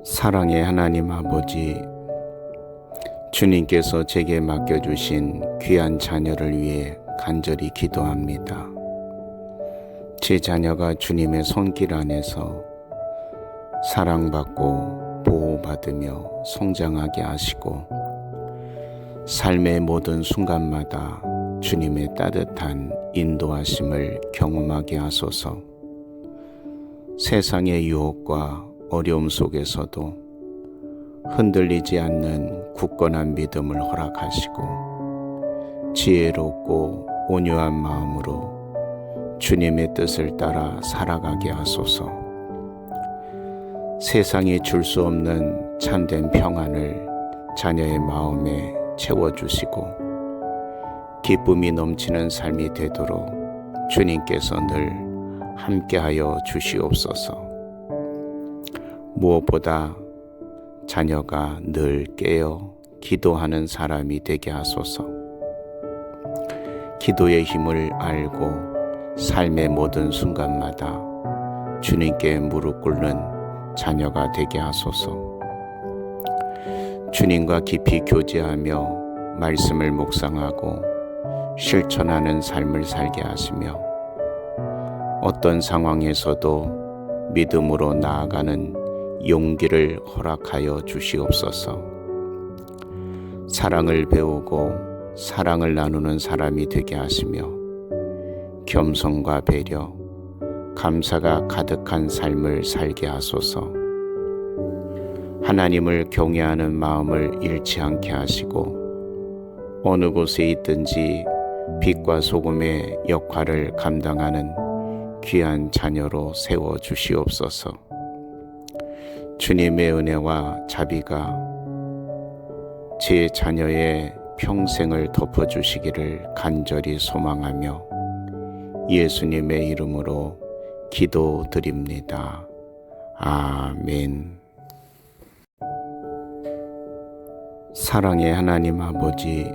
사랑의 하나님 아버지, 주님께서 제게 맡겨주신 귀한 자녀를 위해 간절히 기도합니다. 제 자녀가 주님의 손길 안에서 사랑받고 보호받으며 성장하게 하시고 삶의 모든 순간마다 주님의 따뜻한 인도하심을 경험하게 하소서. 세상의 유혹과 어려움 속에서도 흔들리지 않는 굳건한 믿음을 허락하시고 지혜롭고 온유한 마음으로 주님의 뜻을 따라 살아가게 하소서. 세상이 줄 수 없는 참된 평안을 자녀의 마음에 채워주시고 기쁨이 넘치는 삶이 되도록 주님께서 늘 함께하여 주시옵소서. 무엇보다 자녀가 늘 깨어 기도하는 사람이 되게 하소서. 기도의 힘을 알고 삶의 모든 순간마다 주님께 무릎 꿇는 자녀가 되게 하소서. 주님과 깊이 교제하며 말씀을 묵상하고 실천하는 삶을 살게 하시며 어떤 상황에서도 믿음으로 나아가는 용기를 허락하여 주시옵소서. 사랑을 배우고 사랑을 나누는 사람이 되게 하시며 겸손과 배려, 감사가 가득한 삶을 살게 하소서. 하나님을 경외하는 마음을 잃지 않게 하시고 어느 곳에 있든지 빛과 소금의 역할을 감당하는 귀한 자녀로 세워 주시옵소서. 주님의 은혜와 자비가 제 자녀의 평생을 덮어주시기를 간절히 소망하며 예수님의 이름으로 기도드립니다. 아멘. 사랑의 하나님 아버지,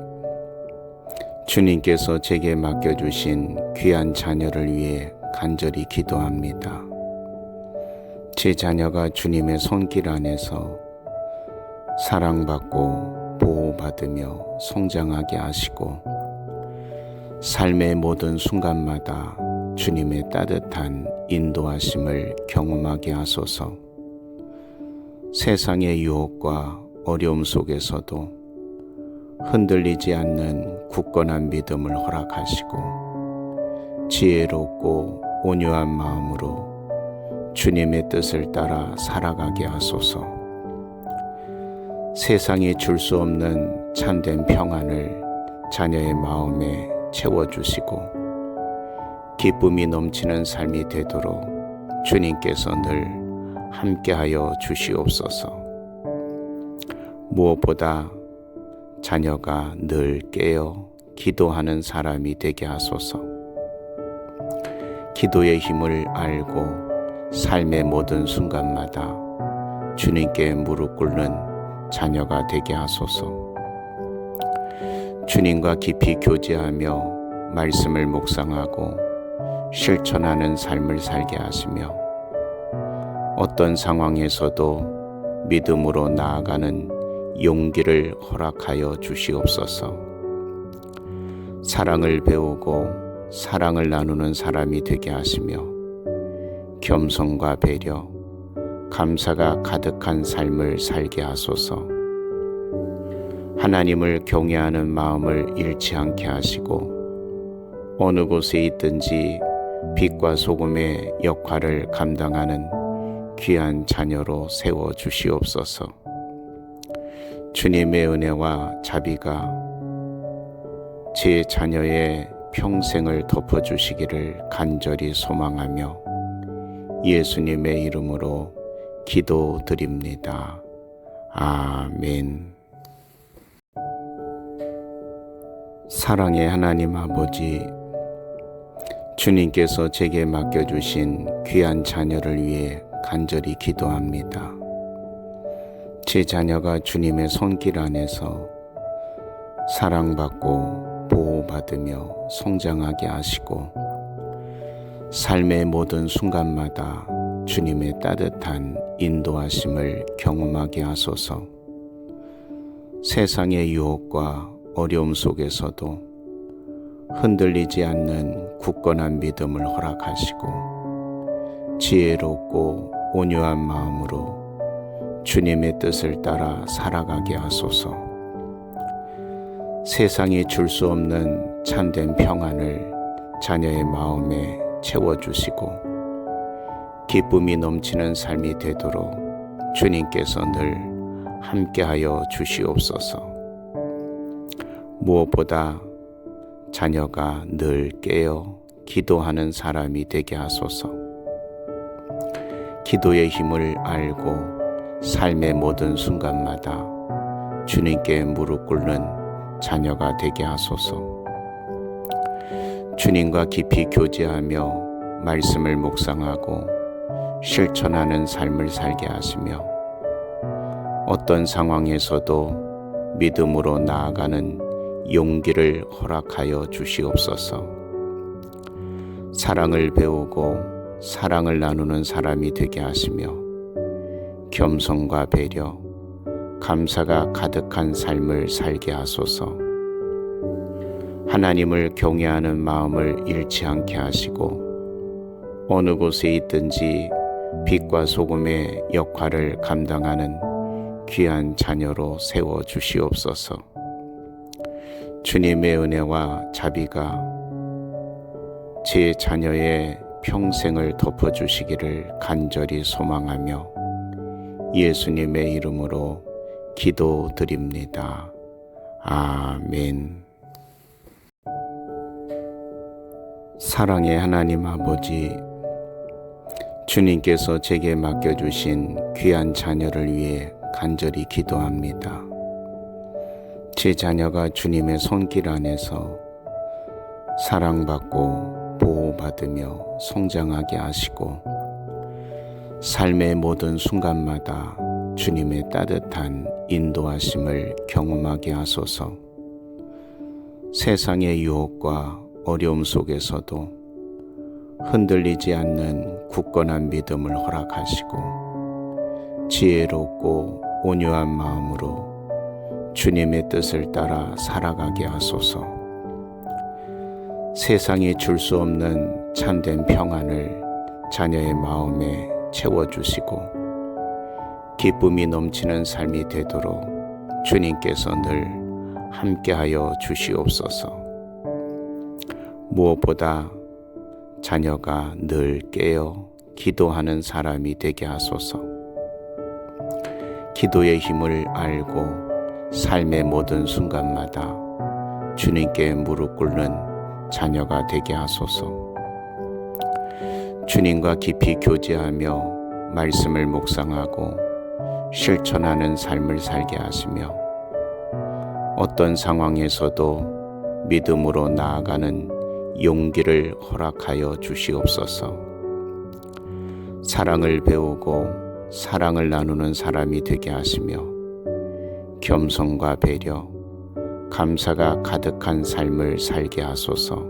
주님께서 제게 맡겨주신 귀한 자녀를 위해 간절히 기도합니다. 제 자녀가 주님의 손길 안에서 사랑받고 보호받으며 성장하게 하시고 삶의 모든 순간마다 주님의 따뜻한 인도하심을 경험하게 하소서. 세상의 유혹과 어려움 속에서도 흔들리지 않는 굳건한 믿음을 허락하시고 지혜롭고 온유한 마음으로 주님의 뜻을 따라 살아가게 하소서. 세상이 줄 수 없는 참된 평안을 자녀의 마음에 채워주시고 기쁨이 넘치는 삶이 되도록 주님께서 늘 함께하여 주시옵소서. 무엇보다 자녀가 늘 깨어 기도하는 사람이 되게 하소서. 기도의 힘을 알고 삶의 모든 순간마다 주님께 무릎 꿇는 자녀가 되게 하소서. 주님과 깊이 교제하며 말씀을 묵상하고 실천하는 삶을 살게 하시며 어떤 상황에서도 믿음으로 나아가는 용기를 허락하여 주시옵소서. 사랑을 배우고 사랑을 나누는 사람이 되게 하시며 겸손과 배려, 감사가 가득한 삶을 살게 하소서. 하나님을 경외하는 마음을 잃지 않게 하시고 어느 곳에 있든지 빛과 소금의 역할을 감당하는 귀한 자녀로 세워 주시옵소서. 주님의 은혜와 자비가 제 자녀의 평생을 덮어주시기를 간절히 소망하며 예수님의 이름으로 기도드립니다. 아멘. 사랑의 하나님 아버지, 주님께서 제게 맡겨주신 귀한 자녀를 위해 간절히 기도합니다. 제 자녀가 주님의 손길 안에서 사랑받고 보호받으며 성장하게 하시고 삶의 모든 순간마다 주님의 따뜻한 인도하심을 경험하게 하소서. 세상의 유혹과 어려움 속에서도 흔들리지 않는 굳건한 믿음을 허락하시고 지혜롭고 온유한 마음으로 주님의 뜻을 따라 살아가게 하소서. 세상이 줄 수 없는 참된 평안을 자녀의 마음에 채워주시고 기쁨이 넘치는 삶이 되도록 주님께서 늘 함께하여 주시옵소서. 무엇보다 자녀가 늘 깨어 기도하는 사람이 되게 하소서. 기도의 힘을 알고 삶의 모든 순간마다 주님께 무릎 꿇는 자녀가 되게 하소서. 주님과 깊이 교제하며 말씀을 묵상하고 실천하는 삶을 살게 하시며 어떤 상황에서도 믿음으로 나아가는 용기를 허락하여 주시옵소서. 사랑을 배우고 사랑을 나누는 사람이 되게 하시며 겸손과 배려, 감사가 가득한 삶을 살게 하소서. 하나님을 경외하는 마음을 잃지 않게 하시고 어느 곳에 있든지 빛과 소금의 역할을 감당하는 귀한 자녀로 세워 주시옵소서. 주님의 은혜와 자비가 제 자녀의 평생을 덮어주시기를 간절히 소망하며 예수님의 이름으로 기도드립니다. 아멘. 사랑의 하나님 아버지, 주님께서 제게 맡겨주신 귀한 자녀를 위해 간절히 기도합니다. 제 자녀가 주님의 손길 안에서 사랑받고 보호받으며 성장하게 하시고 삶의 모든 순간마다 주님의 따뜻한 인도하심을 경험하게 하소서. 세상의 유혹과 어려움 속에서도 흔들리지 않는 굳건한 믿음을 허락하시고 지혜롭고 온유한 마음으로 주님의 뜻을 따라 살아가게 하소서. 세상이 줄 수 없는 참된 평안을 자녀의 마음에 채워주시고 기쁨이 넘치는 삶이 되도록 주님께서 늘 함께하여 주시옵소서. 무엇보다 자녀가 늘 깨어 기도하는 사람이 되게 하소서. 기도의 힘을 알고 삶의 모든 순간마다 주님께 무릎 꿇는 자녀가 되게 하소서. 주님과 깊이 교제하며 말씀을 묵상하고 실천하는 삶을 살게 하시며 어떤 상황에서도 믿음으로 나아가는 용기를 허락하여 주시옵소서. 사랑을 배우고 사랑을 나누는 사람이 되게 하시며 겸손과 배려, 감사가 가득한 삶을 살게 하소서.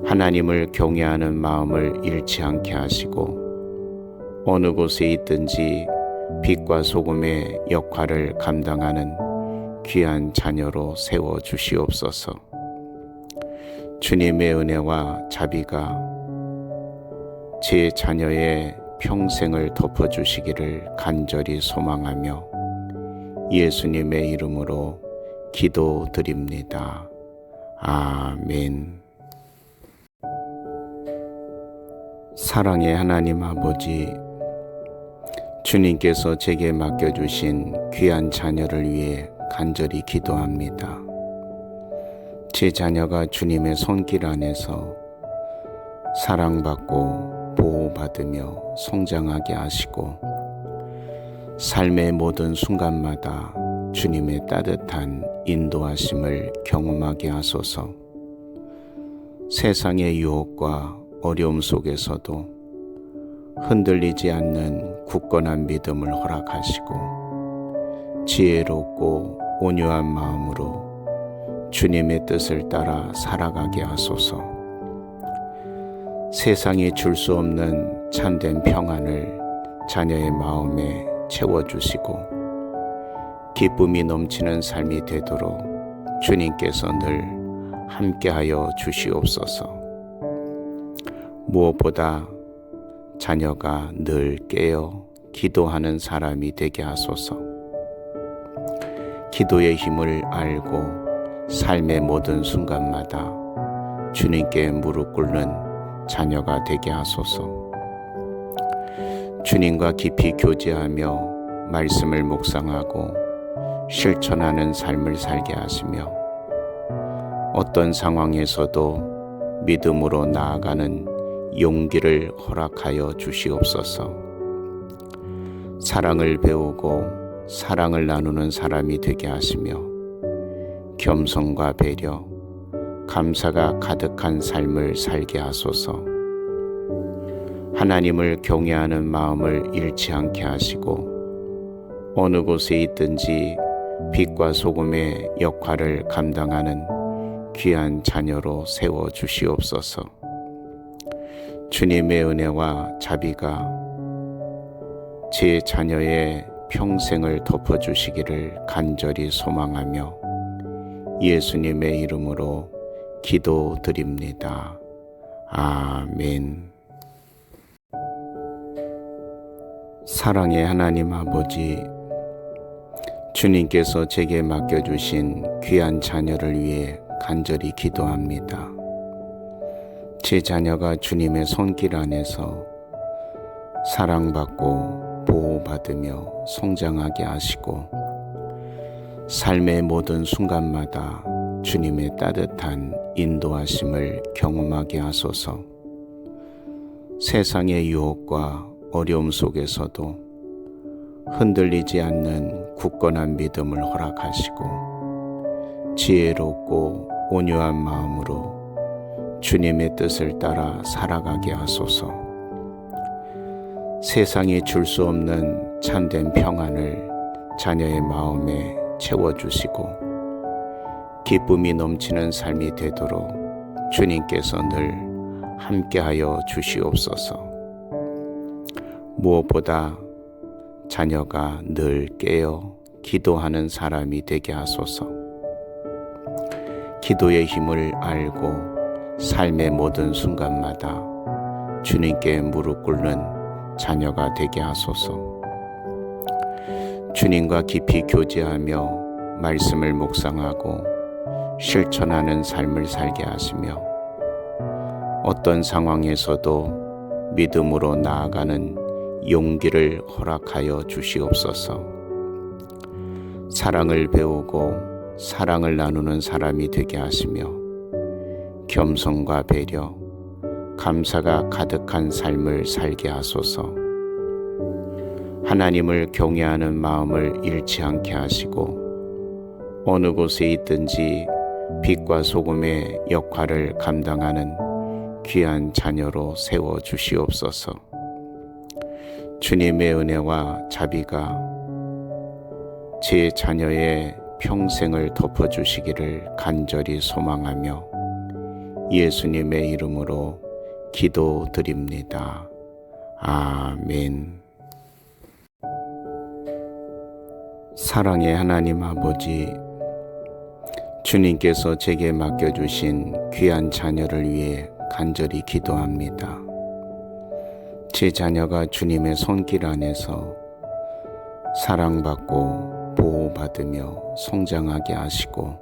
하나님을 경외하는 마음을 잃지 않게 하시고 어느 곳에 있든지 빛과 소금의 역할을 감당하는 귀한 자녀로 세워 주시옵소서. 주님의 은혜와 자비가 제 자녀의 평생을 덮어주시기를 간절히 소망하며 예수님의 이름으로 기도드립니다. 아멘. 사랑의 하나님 아버지, 주님께서 제게 맡겨주신 귀한 자녀를 위해 간절히 기도합니다. 제 자녀가 주님의 손길 안에서 사랑받고 보호받으며 성장하게 하시고 삶의 모든 순간마다 주님의 따뜻한 인도하심을 경험하게 하소서. 세상의 유혹과 어려움 속에서도 흔들리지 않는 굳건한 믿음을 허락하시고 지혜롭고 온유한 마음으로 주님의 뜻을 따라 살아가게 하소서. 세상이 줄 수 없는 참된 평안을 자녀의 마음에 채워주시고 기쁨이 넘치는 삶이 되도록 주님께서 늘 함께하여 주시옵소서. 무엇보다 자녀가 늘 깨어 기도하는 사람이 되게 하소서. 기도의 힘을 알고 삶의 모든 순간마다 주님께 무릎 꿇는 자녀가 되게 하소서. 주님과 깊이 교제하며 말씀을 묵상하고 실천하는 삶을 살게 하시며 어떤 상황에서도 믿음으로 나아가는 용기를 허락하여 주시옵소서. 사랑을 배우고 사랑을 나누는 사람이 되게 하시며 겸손과 배려, 감사가 가득한 삶을 살게 하소서. 하나님을 경외하는 마음을 잃지 않게 하시고 어느 곳에 있든지 빛과 소금의 역할을 감당하는 귀한 자녀로 세워 주시옵소서. 주님의 은혜와 자비가 제 자녀의 평생을 덮어주시기를 간절히 소망하며 예수님의 이름으로 기도드립니다. 아멘. 사랑의 하나님 아버지, 주님께서 제게 맡겨주신 귀한 자녀를 위해 간절히 기도합니다. 제 자녀가 주님의 손길 안에서 사랑받고 보호받으며 성장하게 하시고 삶의 모든 순간마다 주님의 따뜻한 인도하심을 경험하게 하소서. 세상의 유혹과 어려움 속에서도 흔들리지 않는 굳건한 믿음을 허락하시고 지혜롭고 온유한 마음으로 주님의 뜻을 따라 살아가게 하소서. 세상이 줄 수 없는 참된 평안을 자녀의 마음에 채워주시고 기쁨이 넘치는 삶이 되도록 주님께서 늘 함께하여 주시옵소서. 무엇보다 자녀가 늘 깨어 기도하는 사람이 되게 하소서. 기도의 힘을 알고 삶의 모든 순간마다 주님께 무릎 꿇는 자녀가 되게 하소서. 주님과 깊이 교제하며 말씀을 묵상하고 실천하는 삶을 살게 하시며 어떤 상황에서도 믿음으로 나아가는 용기를 허락하여 주시옵소서. 사랑을 배우고 사랑을 나누는 사람이 되게 하시며 겸손과 배려, 감사가 가득한 삶을 살게 하소서. 하나님을 경외하는 마음을 잃지 않게 하시고 어느 곳에 있든지 빛과 소금의 역할을 감당하는 귀한 자녀로 세워 주시옵소서. 주님의 은혜와 자비가 제 자녀의 평생을 덮어주시기를 간절히 소망하며 예수님의 이름으로 기도드립니다. 아멘. 사랑의 하나님 아버지, 주님께서 제게 맡겨주신 귀한 자녀를 위해 간절히 기도합니다. 제 자녀가 주님의 손길 안에서 사랑받고 보호받으며 성장하게 하시고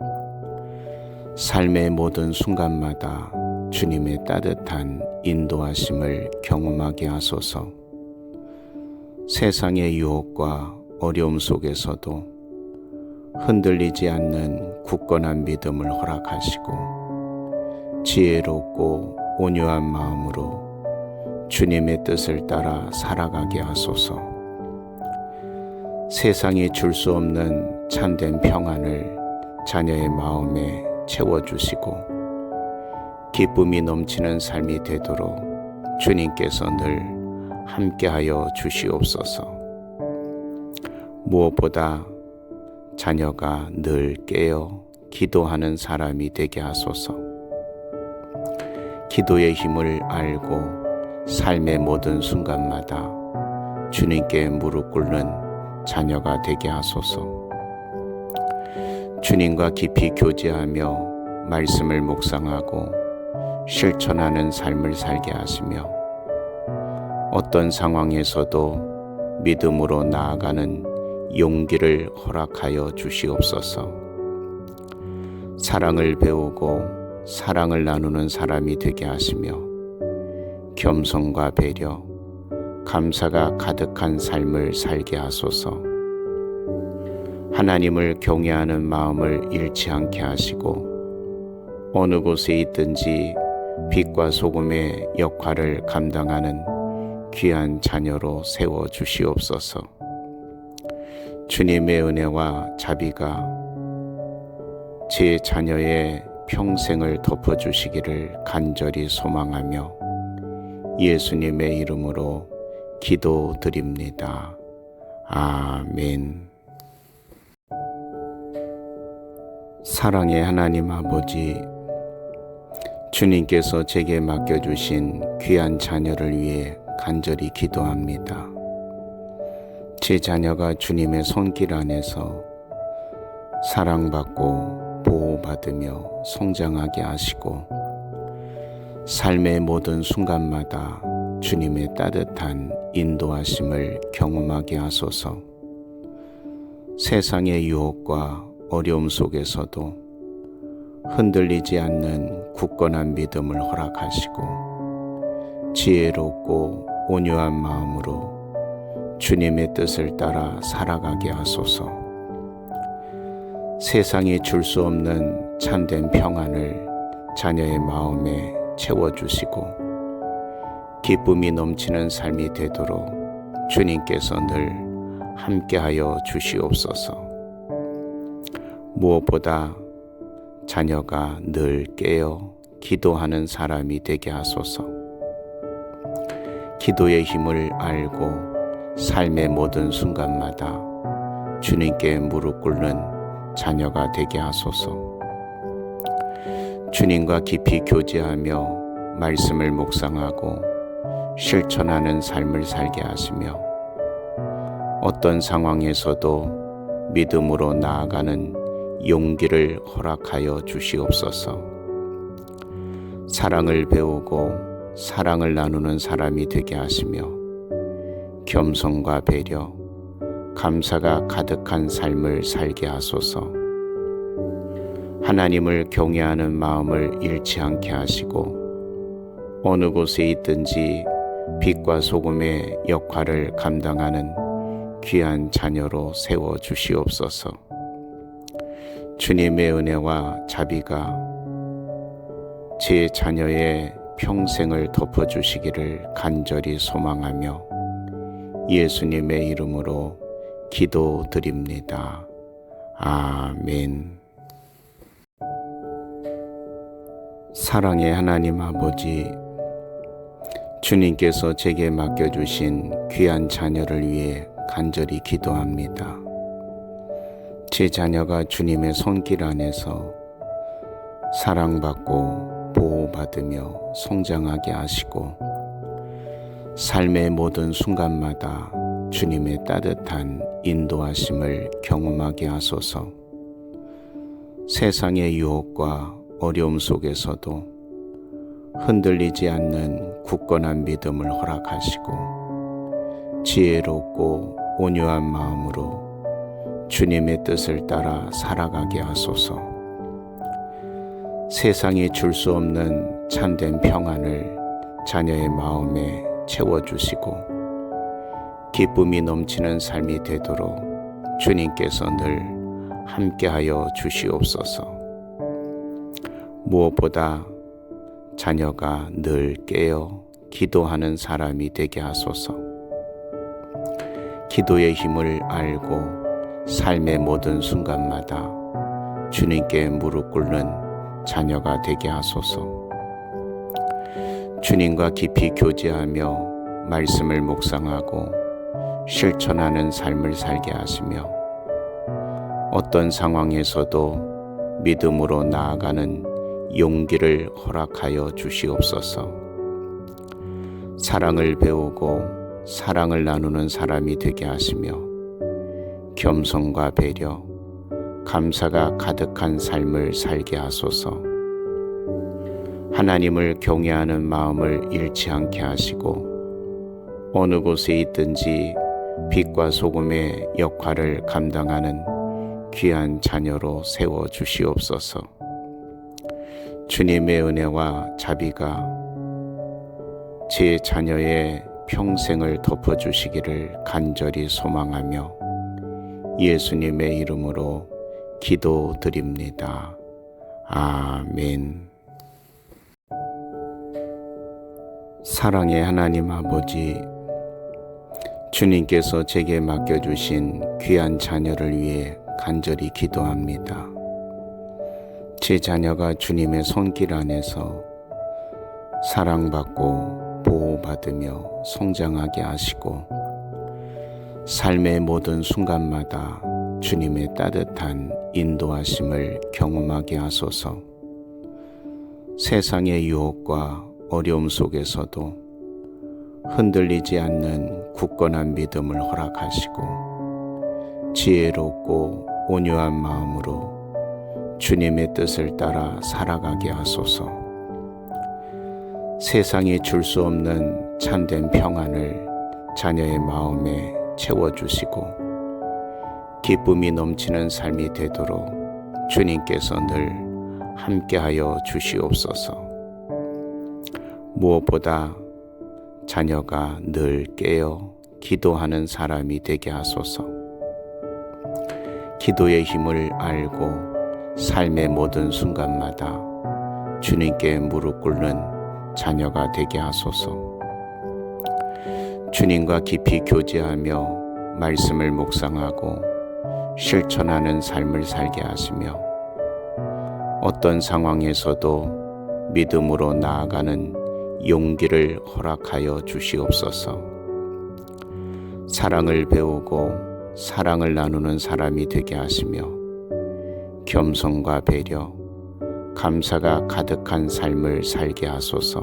삶의 모든 순간마다 주님의 따뜻한 인도하심을 경험하게 하소서. 세상의 유혹과 어려움 속에서도 흔들리지 않는 굳건한 믿음을 허락하시고 지혜롭고 온유한 마음으로 주님의 뜻을 따라 살아가게 하소서. 세상이 줄 수 없는 참된 평안을 자녀의 마음에 채워주시고 기쁨이 넘치는 삶이 되도록 주님께서 늘 함께하여 주시옵소서. 무엇보다 자녀가 늘 깨어 기도하는 사람이 되게 하소서. 기도의 힘을 알고 삶의 모든 순간마다 주님께 무릎 꿇는 자녀가 되게 하소서. 주님과 깊이 교제하며 말씀을 묵상하고 실천하는 삶을 살게 하시며 어떤 상황에서도 믿음으로 나아가는 용기를 허락하여 주시옵소서. 사랑을 배우고 사랑을 나누는 사람이 되게 하시며 겸손과 배려, 감사가 가득한 삶을 살게 하소서. 하나님을 경외하는 마음을 잃지 않게 하시고 어느 곳에 있든지 빛과 소금의 역할을 감당하는 귀한 자녀로 세워 주시옵소서. 주님의 은혜와 자비가 제 자녀의 평생을 덮어주시기를 간절히 소망하며 예수님의 이름으로 기도드립니다. 아멘. 사랑의 하나님 아버지, 주님께서 제게 맡겨주신 귀한 자녀를 위해 간절히 기도합니다. 제 자녀가 주님의 손길 안에서 사랑받고 보호받으며 성장하게 하시고 삶의 모든 순간마다 주님의 따뜻한 인도하심을 경험하게 하소서. 세상의 유혹과 어려움 속에서도 흔들리지 않는 굳건한 믿음을 허락하시고 지혜롭고 온유한 마음으로 주님의 뜻을 따라 살아가게 하소서. 세상이 줄 수 없는 참된 평안을 자녀의 마음에 채워주시고 기쁨이 넘치는 삶이 되도록 주님께서 늘 함께하여 주시옵소서. 무엇보다 자녀가 늘 깨어 기도하는 사람이 되게 하소서. 기도의 힘을 알고 삶의 모든 순간마다 주님께 무릎 꿇는 자녀가 되게 하소서. 주님과 깊이 교제하며 말씀을 묵상하고 실천하는 삶을 살게 하시며 어떤 상황에서도 믿음으로 나아가는 용기를 허락하여 주시옵소서. 사랑을 배우고 사랑을 나누는 사람이 되게 하시며 겸손과 배려, 감사가 가득한 삶을 살게 하소서. 하나님을 경외하는 마음을 잃지 않게 하시고 어느 곳에 있든지 빛과 소금의 역할을 감당하는 귀한 자녀로 세워 주시옵소서. 주님의 은혜와 자비가 제 자녀의 평생을 덮어주시기를 간절히 소망하며 예수님의 이름으로 기도드립니다. 아멘. 사랑의 하나님 아버지, 주님께서 제게 맡겨주신 귀한 자녀를 위해 간절히 기도합니다. 제 자녀가 주님의 손길 안에서 사랑받고 보호받으며 성장하게 하시고 삶의 모든 순간마다 주님의 따뜻한 인도하심을 경험하게 하소서. 세상의 유혹과 어려움 속에서도 흔들리지 않는 굳건한 믿음을 허락하시고 지혜롭고 온유한 마음으로 주님의 뜻을 따라 살아가게 하소서. 세상이 줄 수 없는 참된 평안을 자녀의 마음에 채워주시고 기쁨이 넘치는 삶이 되도록 주님께서 늘 함께하여 주시옵소서. 무엇보다 자녀가 늘 깨어 기도하는 사람이 되게 하소서. 기도의 힘을 알고 삶의 모든 순간마다 주님께 무릎 꿇는 자녀가 되게 하소서. 주님과 깊이 교제하며 말씀을 묵상하고 실천하는 삶을 살게 하시며 어떤 상황에서도 믿음으로 나아가는 용기를 허락하여 주시옵소서. 사랑을 배우고 사랑을 나누는 사람이 되게 하시며 겸손과 배려, 감사가 가득한 삶을 살게 하소서. 하나님을 경외하는 마음을 잃지 않게 하시고 어느 곳에 있든지 빛과 소금의 역할을 감당하는 귀한 자녀로 세워주시옵소서. 주님의 은혜와 자비가 제 자녀의 평생을 덮어주시기를 간절히 소망하며 예수님의 이름으로 기도드립니다. 아멘. 사랑의 하나님 아버지, 주님께서 제게 맡겨주신 귀한 자녀를 위해 간절히 기도합니다. 제 자녀가 주님의 손길 안에서 사랑받고 보호받으며 성장하게 하시고 삶의 모든 순간마다 주님의 따뜻한 인도하심을 경험하게 하소서. 세상의 유혹과 어려움 속에서도 흔들리지 않는 굳건한 믿음을 허락하시고 지혜롭고 온유한 마음으로 주님의 뜻을 따라 살아가게 하소서. 세상이 줄 수 없는 참된 평안을 자녀의 마음에 채워주시고 기쁨이 넘치는 삶이 되도록 주님께서 늘 함께하여 주시옵소서. 무엇보다 자녀가 늘 깨어 기도하는 사람이 되게 하소서. 기도의 힘을 알고 삶의 모든 순간마다 주님께 무릎 꿇는 자녀가 되게 하소서. 주님과 깊이 교제하며 말씀을 묵상하고 실천하는 삶을 살게 하시며 어떤 상황에서도 믿음으로 나아가는 용기를 허락하여 주시옵소서. 사랑을 배우고 사랑을 나누는 사람이 되게 하시며 겸손과 배려, 감사가 가득한 삶을 살게 하소서.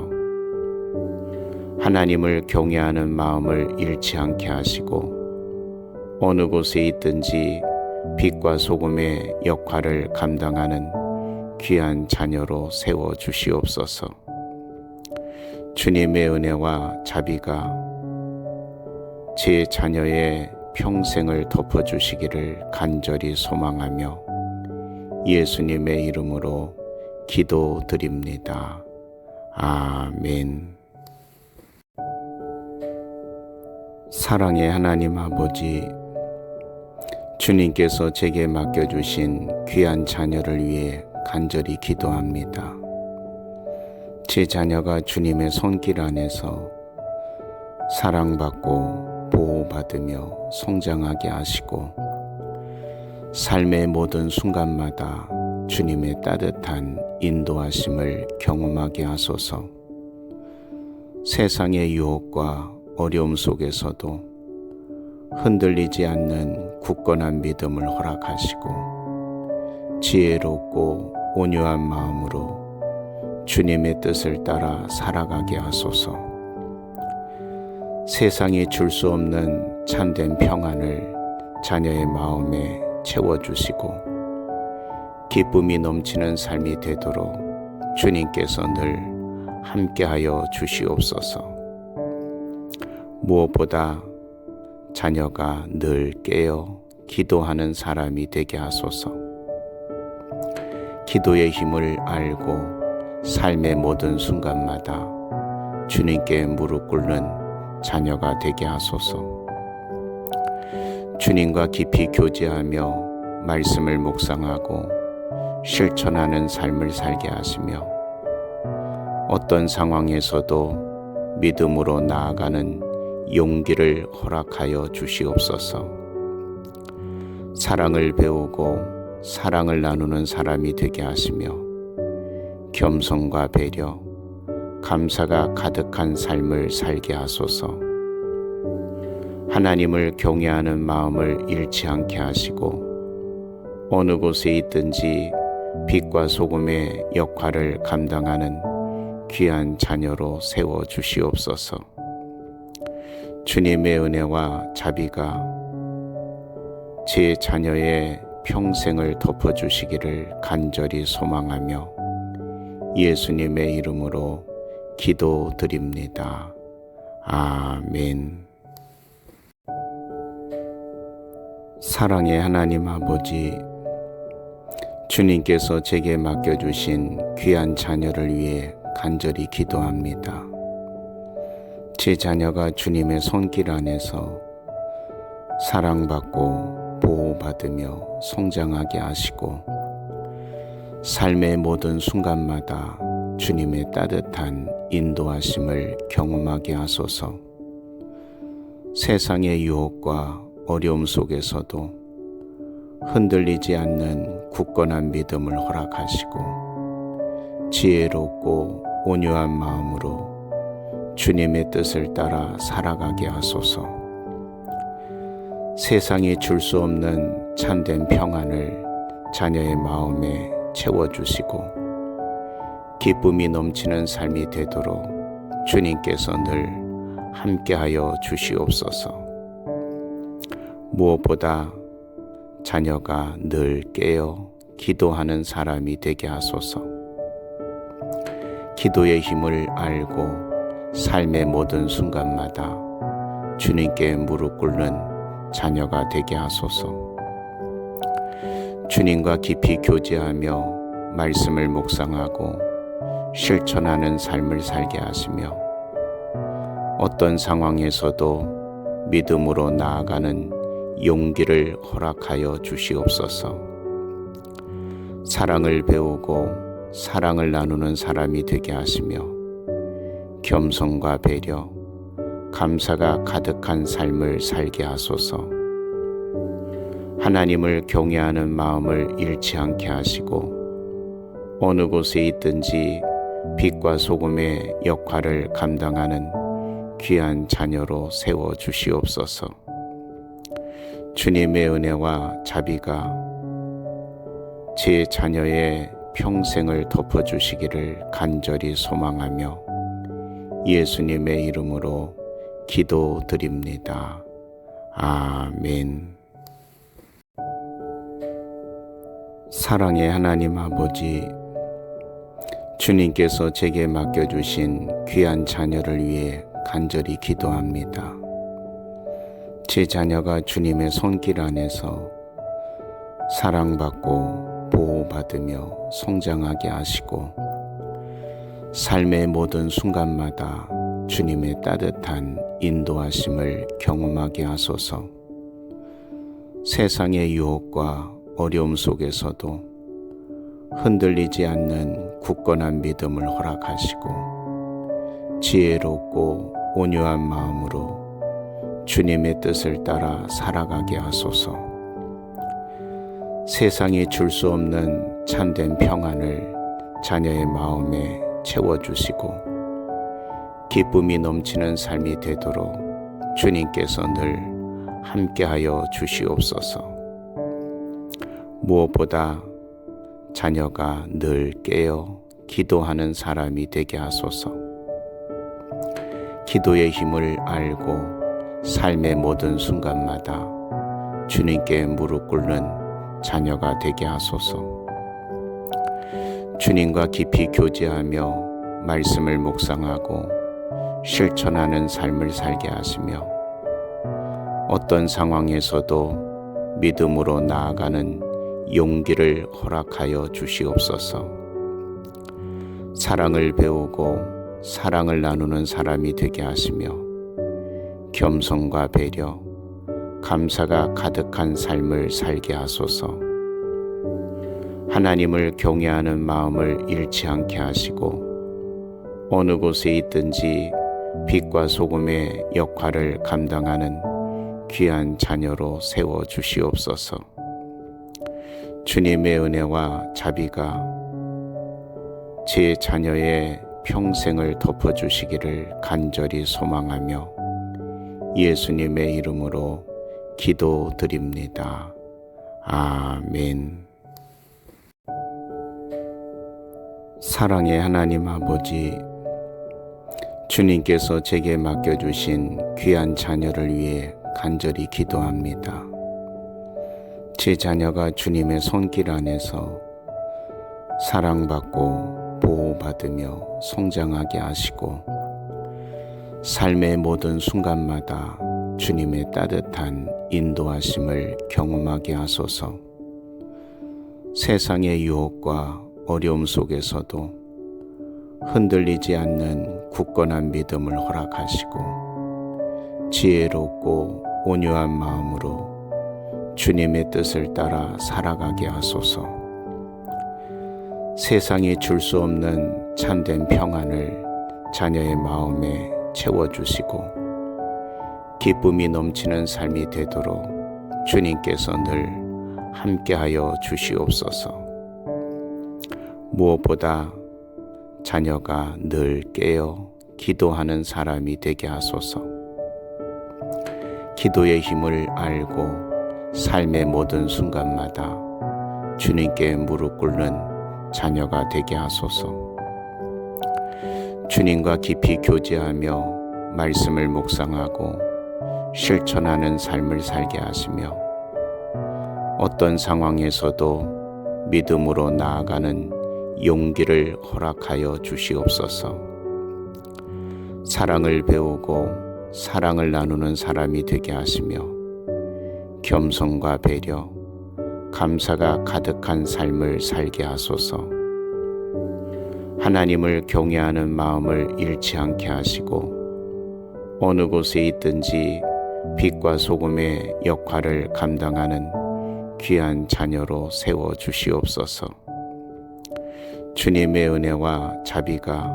하나님을 경외하는 마음을 잃지 않게 하시고 어느 곳에 있든지 빛과 소금의 역할을 감당하는 귀한 자녀로 세워주시옵소서. 주님의 은혜와 자비가 제 자녀의 평생을 덮어주시기를 간절히 소망하며 예수님의 이름으로 기도드립니다. 아멘. 사랑의 하나님 아버지, 주님께서 제게 맡겨주신 귀한 자녀를 위해 간절히 기도합니다. 제 자녀가 주님의 손길 안에서 사랑받고 보호받으며 성장하게 하시고 삶의 모든 순간마다 주님의 따뜻한 인도하심을 경험하게 하소서. 세상의 유혹과 어려움 속에서도 흔들리지 않는 굳건한 믿음을 허락하시고 지혜롭고 온유한 마음으로 주님의 뜻을 따라 살아가게 하소서. 세상이 줄 수 없는 참된 평안을 자녀의 마음에 채워주시고 기쁨이 넘치는 삶이 되도록 주님께서 늘 함께하여 주시옵소서. 무엇보다 자녀가 늘 깨어 기도하는 사람이 되게 하소서. 기도의 힘을 알고 삶의 모든 순간마다 주님께 무릎 꿇는 자녀가 되게 하소서. 주님과 깊이 교제하며 말씀을 묵상하고 실천하는 삶을 살게 하시며 어떤 상황에서도 믿음으로 나아가는 용기를 허락하여 주시옵소서. 사랑을 배우고 사랑을 나누는 사람이 되게 하시며 겸손과 배려, 감사가 가득한 삶을 살게 하소서. 하나님을 경외하는 마음을 잃지 않게 하시고 어느 곳에 있든지 빛과 소금의 역할을 감당하는 귀한 자녀로 세워주시옵소서. 주님의 은혜와 자비가 제 자녀의 평생을 덮어주시기를 간절히 소망하며 예수님의 이름으로 기도드립니다. 아멘. 사랑의 하나님 아버지, 주님께서 제게 맡겨주신 귀한 자녀를 위해 간절히 기도합니다. 제 자녀가 주님의 손길 안에서 사랑받고 보호받으며 성장하게 하시고 삶의 모든 순간마다 주님의 따뜻한 인도하심을 경험하게 하소서. 세상의 유혹과 어려움 속에서도 흔들리지 않는 굳건한 믿음을 허락하시고 지혜롭고 온유한 마음으로 주님의 뜻을 따라 살아가게 하소서. 세상이 줄 수 없는 참된 평안을 자녀의 마음에 채워주시고 기쁨이 넘치는 삶이 되도록 주님께서 늘 함께하여 주시옵소서. 무엇보다 자녀가 늘 깨어 기도하는 사람이 되게 하소서. 기도의 힘을 알고 삶의 모든 순간마다 주님께 무릎 꿇는 자녀가 되게 하소서. 주님과 깊이 교제하며 말씀을 묵상하고 실천하는 삶을 살게 하시며 어떤 상황에서도 믿음으로 나아가는 용기를 허락하여 주시옵소서. 사랑을 배우고 사랑을 나누는 사람이 되게 하시며 겸손과 배려, 감사가 가득한 삶을 살게 하소서. 하나님을 경외하는 마음을 잃지 않게 하시고 어느 곳에 있든지 빛과 소금의 역할을 감당하는 귀한 자녀로 세워 주시옵소서. 주님의 은혜와 자비가 제 자녀의 평생을 덮어주시기를 간절히 소망하며 예수님의 이름으로 기도드립니다. 아멘. 사랑의 하나님 아버지, 주님께서 제게 맡겨주신 귀한 자녀를 위해 간절히 기도합니다. 제 자녀가 주님의 손길 안에서 사랑받고 보호받으며 성장하게 하시고 삶의 모든 순간마다 주님의 따뜻한 인도하심을 경험하게 하소서. 세상의 유혹과 어려움 속에서도 흔들리지 않는 굳건한 믿음을 허락하시고 지혜롭고 온유한 마음으로 주님의 뜻을 따라 살아가게 하소서. 세상이 줄 수 없는 참된 평안을 자녀의 마음에 채워주시고 기쁨이 넘치는 삶이 되도록 주님께서 늘 함께하여 주시옵소서. 무엇보다 자녀가 늘 깨어 기도하는 사람이 되게 하소서. 기도의 힘을 알고 삶의 모든 순간마다 주님께 무릎 꿇는 자녀가 되게 하소서. 주님과 깊이 교제하며 말씀을 묵상하고 실천하는 삶을 살게 하시며 어떤 상황에서도 믿음으로 나아가는 용기를 허락하여 주시옵소서. 사랑을 배우고 사랑을 나누는 사람이 되게 하시며 겸손과 배려, 감사가 가득한 삶을 살게 하소서. 하나님을 경외하는 마음을 잃지 않게 하시고 어느 곳에 있든지 빛과 소금의 역할을 감당하는 귀한 자녀로 세워 주시옵소서. 주님의 은혜와 자비가 제 자녀의 평생을 덮어주시기를 간절히 소망하며 예수님의 이름으로 기도드립니다. 아멘. 사랑의 하나님 아버지, 주님께서 제게 맡겨주신 귀한 자녀를 위해 간절히 기도합니다. 제 자녀가 주님의 손길 안에서 사랑받고 보호받으며 성장하게 하시고 삶의 모든 순간마다 주님의 따뜻한 인도하심을 경험하게 하소서. 세상의 유혹과 어려움 속에서도 흔들리지 않는 굳건한 믿음을 허락하시고 지혜롭고 온유한 마음으로 주님의 뜻을 따라 살아가게 하소서. 세상이 줄 수 없는 참된 평안을 자녀의 마음에 채워주시고 기쁨이 넘치는 삶이 되도록 주님께서 늘 함께하여 주시옵소서. 무엇보다 자녀가 늘 깨어 기도하는 사람이 되게 하소서. 기도의 힘을 알고 삶의 모든 순간마다 주님께 무릎 꿇는 자녀가 되게 하소서. 주님과 깊이 교제하며 말씀을 묵상하고 실천하는 삶을 살게 하시며 어떤 상황에서도 믿음으로 나아가는 용기를 허락하여 주시옵소서. 사랑을 배우고 사랑을 나누는 사람이 되게 하시며 겸손과 배려, 감사가 가득한 삶을 살게 하소서. 하나님을 경외하는 마음을 잃지 않게 하시고 어느 곳에 있든지 빛과 소금의 역할을 감당하는 귀한 자녀로 세워 주시옵소서. 주님의 은혜와 자비가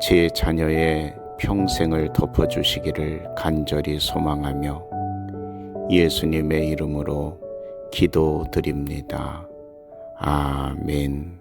제 자녀의 평생을 덮어주시기를 간절히 소망하며 예수님의 이름으로 기도드립니다. 아멘.